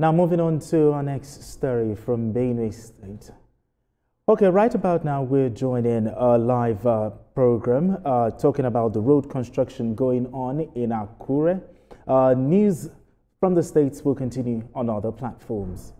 Now moving on to our next story from Benue State. Okay, right about now we're joining a live program talking about the road construction going on in Akure. News from the states will continue on other platforms.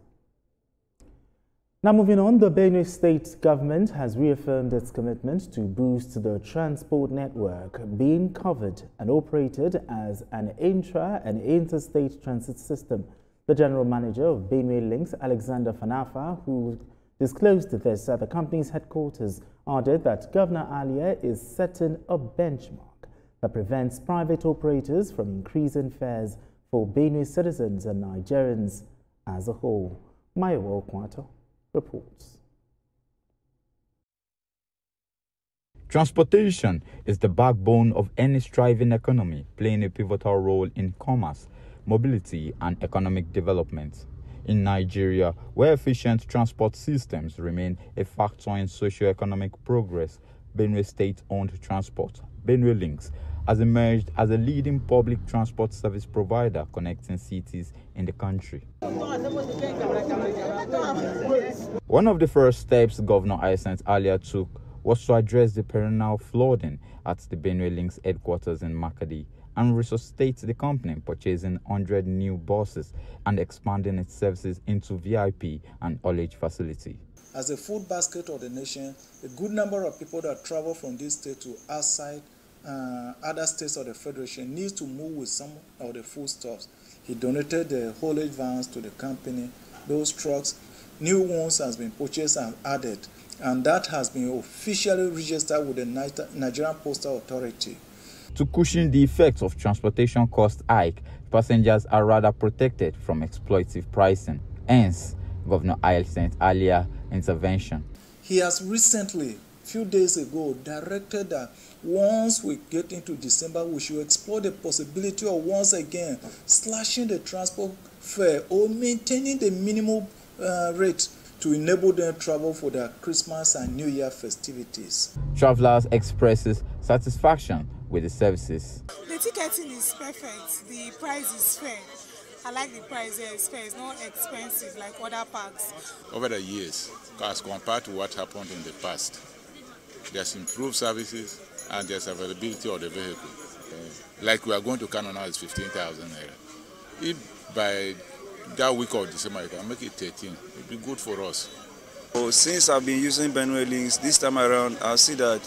Now moving on, the Benue State government has reaffirmed its commitment to boost the transport network being covered and operated as an intra- and interstate transit system. The general manager of Benue Links, Alexander Fanafa, who disclosed this at the company's headquarters, added that Governor Alia is setting a benchmark that prevents private operators from increasing fares for Benue citizens and Nigerians as a whole. Mayowa Okwato reports. Transportation is the backbone of any thriving economy, playing a pivotal role in commerce, mobility, and economic development. In Nigeria, where efficient transport systems remain a factor in socio-economic progress, Benue State-owned transport, Benue Links, has emerged as a leading public transport service provider connecting cities in the country. One of the first steps Governor Alia took was to address the perennial flooding at the Benue Links headquarters in Makadi and resuscitate the company, purchasing 100 new buses and expanding its services into VIP and haulage facility. As a food basket of the nation, a good number of people that travel from this state to outside other states of the Federation needs to move with some of the foodstuffs. He donated the haulage vans to the company. Those trucks, new ones has been purchased and added, and that has been officially registered with the Nigerian Postal Authority. To cushion the effects of transportation cost hike, passengers are rather protected from exploitative pricing. Hence, Governor Alia intervention. He has recently, few days ago, directed that once we get into December, we should explore the possibility of once again slashing the transport fare or maintaining the minimum rate to enable them to travel for their Christmas and New Year festivities. Travelers expresses satisfaction with the services. The ticketing is perfect. The price is fair. I like the price here. It's fair. It's not expensive like other parks. Over the years, as compared to what happened in the past, there's improved services and there's availability of the vehicle. Like we are going to Kano now, it's 15,000 naira. If by that week of December you can make it 13, it'll be good for us. So since I've been using Benue Links, this time around I see that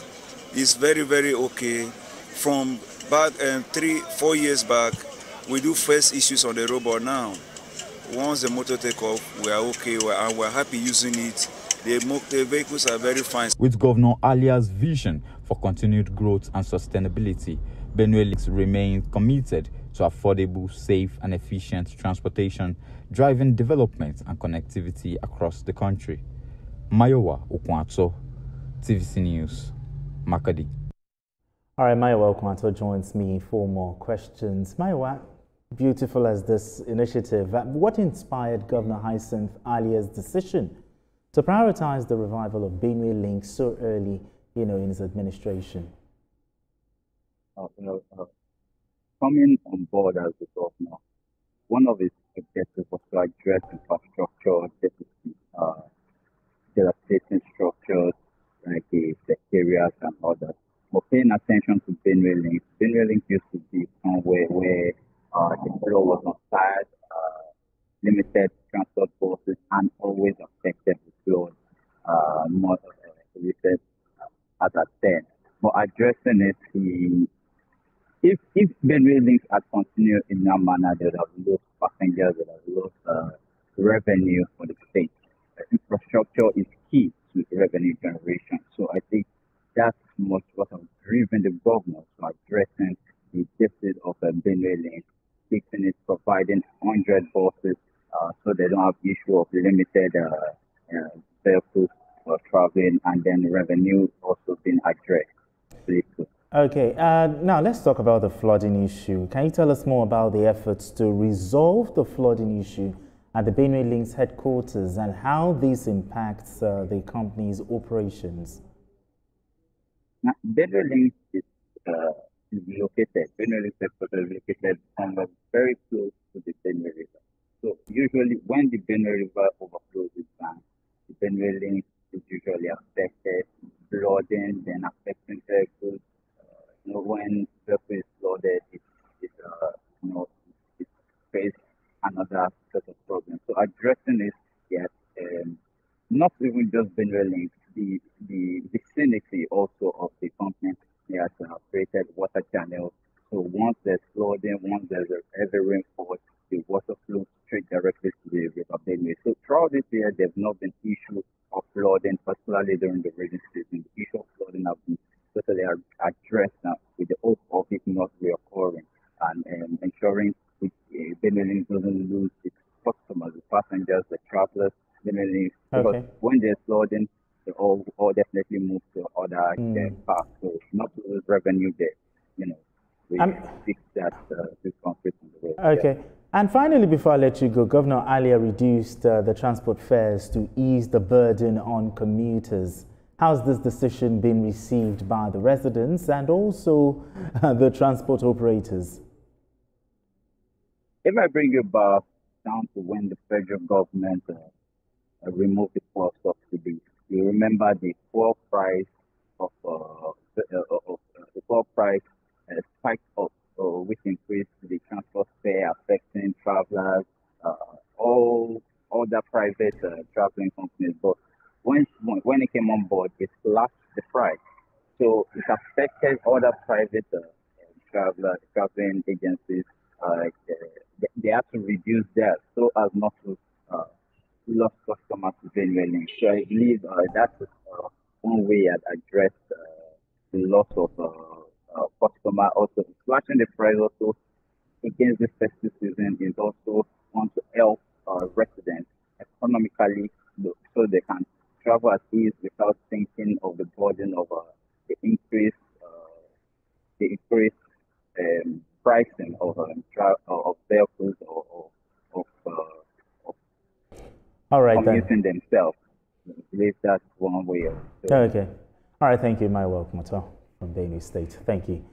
it's very, very okay. From back 3-4 years back, we do face issues on the road, but now, once the motor take off, we are okay and we're happy using it. The vehicles are very fine. With Governor Alia's vision for continued growth and sustainability, Benue Links remains committed to affordable, safe and efficient transportation, driving development and connectivity across the country. Mayowa Okwato, TVC News, Makadi. All right, Mayowa Okwato joins me for more questions. Mayowa, beautiful as this initiative, what inspired Governor Hyacinth Alia's decision to prioritize the revival of Benue Links so early, in his administration? Coming on board as the governor, one of his objectives was to address infrastructure deficit, devastating structures like the secretariats and others. But paying attention to Benue Links used to be somewhere where the flow was on side, limited transport buses, and always affected the flow, not limited as I said. But addressing it, if Benue Links had continued in that manner, they would have lost passengers, they would have lost revenue for the state. Infrastructure is key to revenue generation. So I think that's much what has driven the government to addressing the deficit of Benue Links, fixing it, providing 100 buses so they don't have the issue of limited vehicles for traveling, and then revenue also being addressed. Okay, now let's talk about the flooding issue. Can you tell us more about the efforts to resolve the flooding issue at the Benue Links headquarters and how this impacts the company's operations? Now, Benue Links is located, Benue Links headquarters is located somewhere very close to the Benue River. So usually when the Benue River overflows its banks, the Benue link is usually affected, flooding, then affecting vehicles. When vehicle is flooded, it you know, it faces another set of problems. So addressing this, yes, not even just Benue link, the vicinity also of the continent has created water channels. So once there's flooding, once there's a heavy rainfall, the water flows straight directly to the river Benue. So throughout this year, there's not been issue of flooding, particularly during the rainy season. The issue of flooding has been totally addressed now with the hope of it not reoccurring and ensuring Benue doesn't lose its customers, the passengers, the travelers, Benue. Because Okay. when there's flooding, they all definitely move to other parks. So not to lose revenue there, we fix that this conflict on the road. Okay. Yeah. And finally, before I let you go, Governor Alia reduced the transport fares to ease the burden on commuters. How's this decision been received by the residents and also the transport operators? If I bring you back down to when the federal government removed the fuel subsidy, you remember the fuel price of the fuel price spiked up, which increased the transport fare, affecting travelers, all the private traveling companies. But when it came on board, it slashed the price. So it affected other private traveling agencies. They had to reduce that so as not to lose customers to Benue. So I believe that's one way I'd address the loss of customer. Also, slashing the price also against this festive season is also want to help residents economically so they can travel at ease without thinking of the burden of the increased pricing of vehicles or of All right, commuting then. themselves. I believe that's one way of Okay. All right. Thank you. My welcome, from Benue State. Thank you.